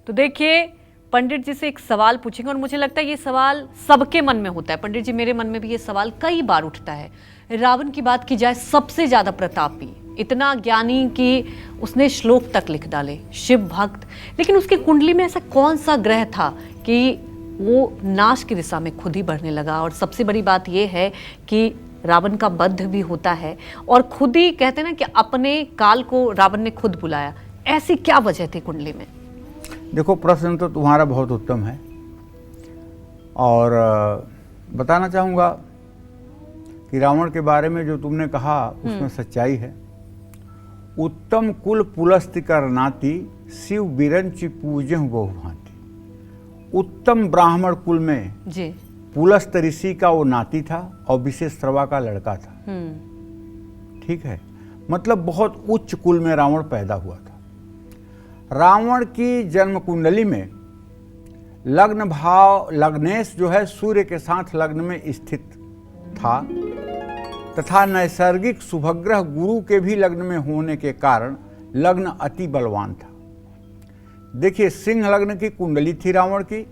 तो देखिए, पंडित जी से एक सवाल पूछेंगे और मुझे लगता है ये सवाल सबके मन में होता है। पंडित जी, मेरे मन में भी ये सवाल कई बार उठता है। रावण की बात की जाए, सबसे ज्यादा प्रतापी, इतना ज्ञानी कि उसने श्लोक तक लिख डाले, शिव भक्त, लेकिन उसकी कुंडली में ऐसा कौन सा ग्रह था कि वो नाश की दिशा में खुद ही बढ़ने लगा। और सबसे बड़ी बात यह है कि रावण का वध भी होता है और खुद ही कहते हैं ना कि अपने काल को रावण ने खुद बुलाया। ऐसी क्या वजह थी कुंडली में? देखो, प्रश्न तो तुम्हारा बहुत उत्तम है और बताना चाहूँगा कि रावण के बारे में जो तुमने कहा उसमें सच्चाई है। उत्तम कुल पुलस्ति करनाति, शिव बिरंचि पूजहु बहु भांति। उत्तम ब्राह्मण कुल में जी पुलस्त ऋषि का वो नाती था और विशेषवा का लड़का था। ठीक है, मतलब बहुत उच्च कुल में रावण पैदा हुआ था। रावण की जन्म कुंडली में लग्न भाव लग्नेश जो है सूर्य के साथ लग्न में स्थित था तथा नैसर्गिक शुभग्रह गुरु के भी लग्न में होने के कारण लग्न अति बलवान था। देखिए, सिंह लग्न की कुंडली थी रावण की।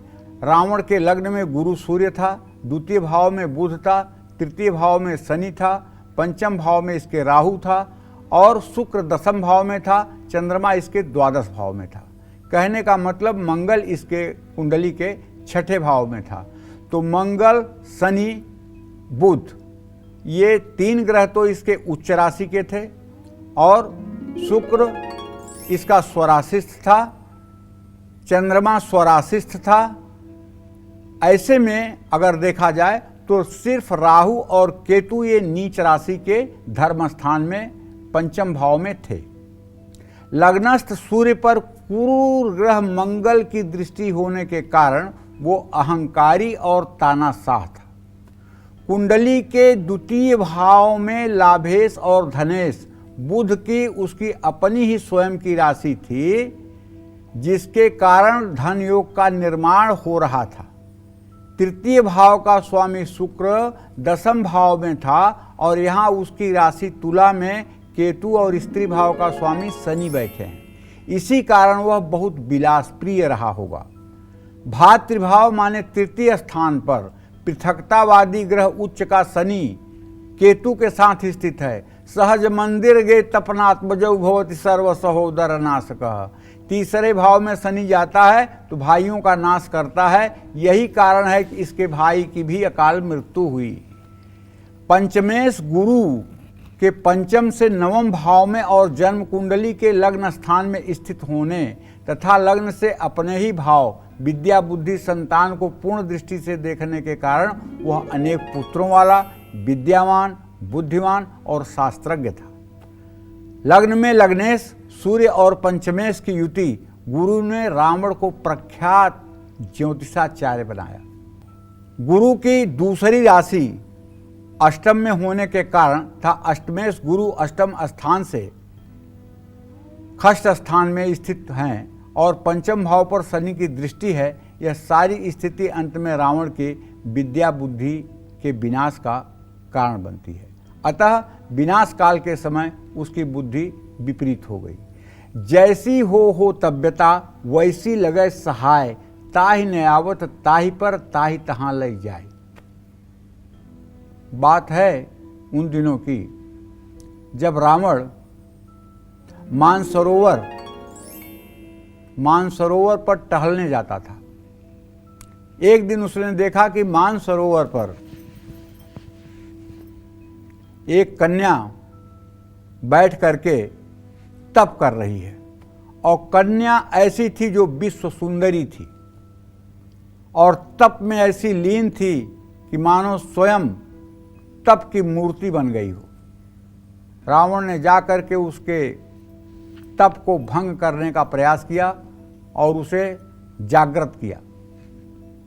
रावण के लग्न में गुरु सूर्य था, द्वितीय भाव में बुध था, तृतीय भाव में शनि था, पंचम भाव में इसके राहु था और शुक्र दसम भाव में था, चंद्रमा इसके द्वादश भाव में था। कहने का मतलब मंगल इसके कुंडली के छठे भाव में था। तो मंगल, शनि, बुध, ये तीन ग्रह तो इसके उच्च राशि के थे और शुक्र इसका स्वराशिस्थ था, चंद्रमा स्वराशिस्थ था। ऐसे में अगर देखा जाए तो सिर्फ राहु और केतु ये नीच राशि के धर्म स्थान में पंचम भाव में थे। लग्नस्थ सूर्य पर क्रूर ग्रह मंगल की दृष्टि होने के कारण वो अहंकारी और तानाशाह था। कुंडली के द्वितीय भाव में लाभेश और धनेश बुध की उसकी अपनी ही स्वयं की राशि थी, जिसके कारण धन योग का निर्माण हो रहा था। तृतीय भाव का स्वामी शुक्र दसम भाव में था और यहाँ उसकी राशि तुला में केतु और स्त्री भाव का स्वामी शनि बैठे हैं। इसी कारण वह बहुत विलास प्रिय रहा होगा। भातृभाव माने तृतीय स्थान पर पृथकतावादी ग्रह उच्च का शनि केतु के साथ स्थित है। सहज मंदिर गे तपनात्मजौ भवति सर्व सहोदर नाशकः। तीसरे भाव में शनि जाता है तो भाइयों का नाश करता है। यही कारण है कि इसके भाई की भी अकाल मृत्यु हुई। पंचमेश गुरु के पंचम से नवम भाव में और जन्म कुंडली के लग्न स्थान में स्थित होने तथा लग्न से अपने ही भाव विद्या बुद्धि संतान को पूर्ण दृष्टि से देखने के कारण वह अनेक पुत्रों वाला, विद्यावान, बुद्धिमान और शास्त्रज्ञ था। लग्न में लग्नेश सूर्य और पंचमेश की युति गुरु ने रावण को प्रख्यात ज्योतिषाचार्य बनाया। गुरु की दूसरी राशि अष्टम में होने के कारण था अष्टमेश गुरु अष्टम स्थान से खष्ट स्थान में स्थित हैं और पंचम भाव पर शनि की दृष्टि है। यह सारी स्थिति अंत में रावण के विद्या बुद्धि के विनाश का कारण बनती है। अतः विनाश काल के समय उसकी बुद्धि विपरीत हो गई। जैसी हो तब्यता वैसी लगे सहाय, ताहि न आवत ताहि पर ताहि तहाँ लग जाए। बात है उन दिनों की जब रावण मानसरोवर पर टहलने जाता था। एक दिन उसने देखा कि मानसरोवर पर एक कन्या बैठ करके तप कर रही है और कन्या ऐसी थी जो विश्व सुंदरी थी और तप में ऐसी लीन थी कि मानो स्वयं तप की मूर्ति बन गई हो। रावण ने जाकर के उसके तप को भंग करने का प्रयास किया और उसे जागृत किया।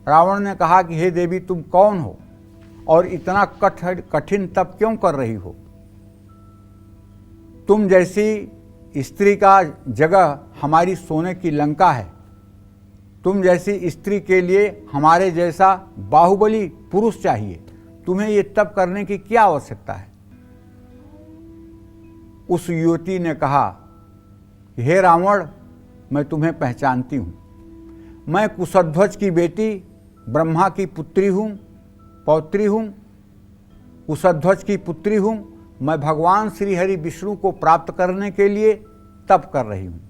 रावण ने कहा कि हे देवी, तुम कौन हो और इतना कठिन तप क्यों कर रही हो? तुम जैसी स्त्री का जगह हमारी सोने की लंका है। तुम जैसी स्त्री के लिए हमारे जैसा बाहुबली पुरुष चाहिए। तुम्हें ये तप करने की क्या आवश्यकता है? उस युवती ने कहा, हे रावण, मैं तुम्हें पहचानती हूँ। मैं कुशध्वज की बेटी ब्रह्मा की पौत्री हूँ, कुशध्वज की पुत्री हूँ। मैं भगवान श्री हरि विष्णु को प्राप्त करने के लिए तप कर रही हूँ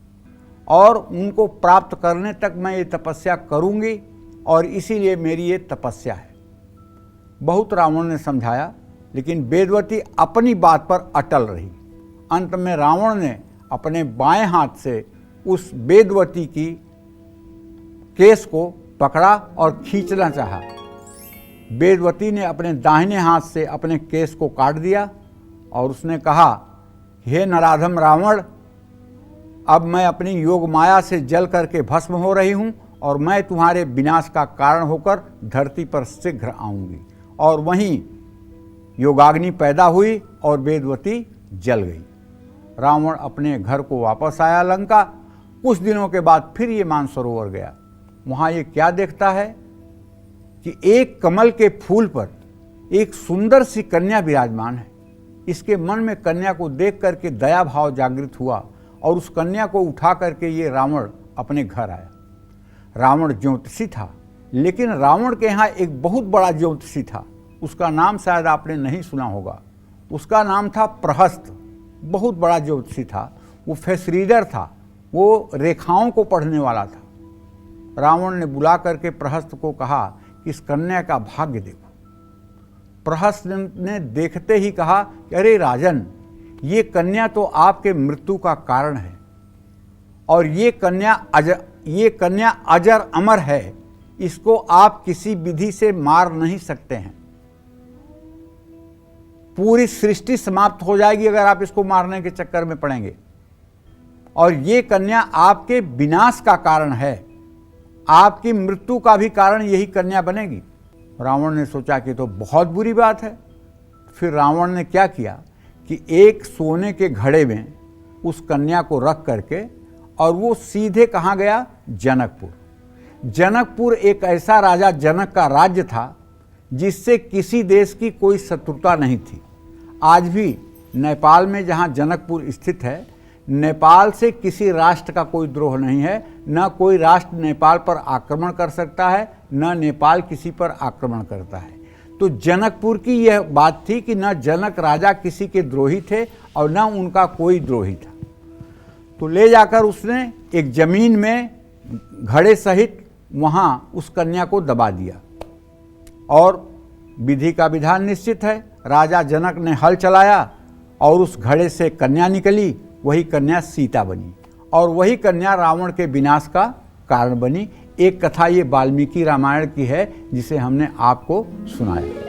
और उनको प्राप्त करने तक मैं ये तपस्या करूँगी और इसीलिए मेरी ये तपस्या है। बहुत रावण ने समझाया, लेकिन वेदवती अपनी बात पर अटल रही। अंत में रावण ने अपने बाएं हाथ से उस वेदवती की केस को पकड़ा और खींचना चाहा। वेदवती ने अपने दाहिने हाथ से अपने केस को काट दिया और उसने कहा, हे नराधम रावण, अब मैं अपनी योग माया से जल करके भस्म हो रही हूँ और मैं तुम्हारे विनाश का कारण होकर धरती पर शीघ्र आऊँगी। और वहीं योगाग्नि पैदा हुई और वेदवती जल गई। रावण अपने घर को वापस आया लंका। कुछ दिनों के बाद फिर ये मानसरोवर गया। वहाँ ये क्या देखता है कि एक कमल के फूल पर एक सुंदर सी कन्या विराजमान है। इसके मन में कन्या को देख करके दया भाव जागृत हुआ और उस कन्या को उठा करके ये रावण अपने घर आया। रावण ज्योतिषी था, लेकिन रावण के यहाँ एक बहुत बड़ा ज्योतिषी था। उसका नाम शायद आपने नहीं सुना होगा। उसका नाम था प्रहस्त। बहुत बड़ा ज्योतिषी था, वो फेस रीडर था, वो रेखाओं को पढ़ने वाला था। रावण ने बुला करके प्रहस्त को कहा कि इस कन्या का भाग्य देखो। प्रहस्त ने देखते ही कहा कि अरे राजन, ये कन्या तो आपके मृत्यु का कारण है और ये कन्या अजर अमर है। इसको आप किसी विधि से मार नहीं सकते हैं। पूरी सृष्टि समाप्त हो जाएगी अगर आप इसको मारने के चक्कर में पड़ेंगे। और ये कन्या आपके विनाश का कारण है, आपकी मृत्यु का भी कारण यही कन्या बनेगी। रावण ने सोचा कि तो बहुत बुरी बात है। फिर रावण ने क्या किया कि एक सोने के घड़े में उस कन्या को रख करके और वो सीधे कहाँ गया, जनकपुर। जनकपुर एक ऐसा राजा जनक का राज्य था जिससे किसी देश की कोई शत्रुता नहीं थी। आज भी नेपाल में जहाँ जनकपुर स्थित है, नेपाल से किसी राष्ट्र का कोई द्रोह नहीं है। न कोई राष्ट्र नेपाल पर आक्रमण कर सकता है, न नेपाल किसी पर आक्रमण करता है। तो जनकपुर की यह बात थी कि न जनक राजा किसी के द्रोही थे और न उनका कोई द्रोही था। तो ले जाकर उसने एक जमीन में घड़े सहित वहाँ उस कन्या को दबा दिया और विधि का विधान निश्चित है। राजा जनक ने हल चलाया और उस घड़े से कन्या निकली। वही कन्या सीता बनी और वही कन्या रावण के विनाश का कारण बनी। एक कथा ये वाल्मीकि रामायण की है जिसे हमने आपको सुनाया।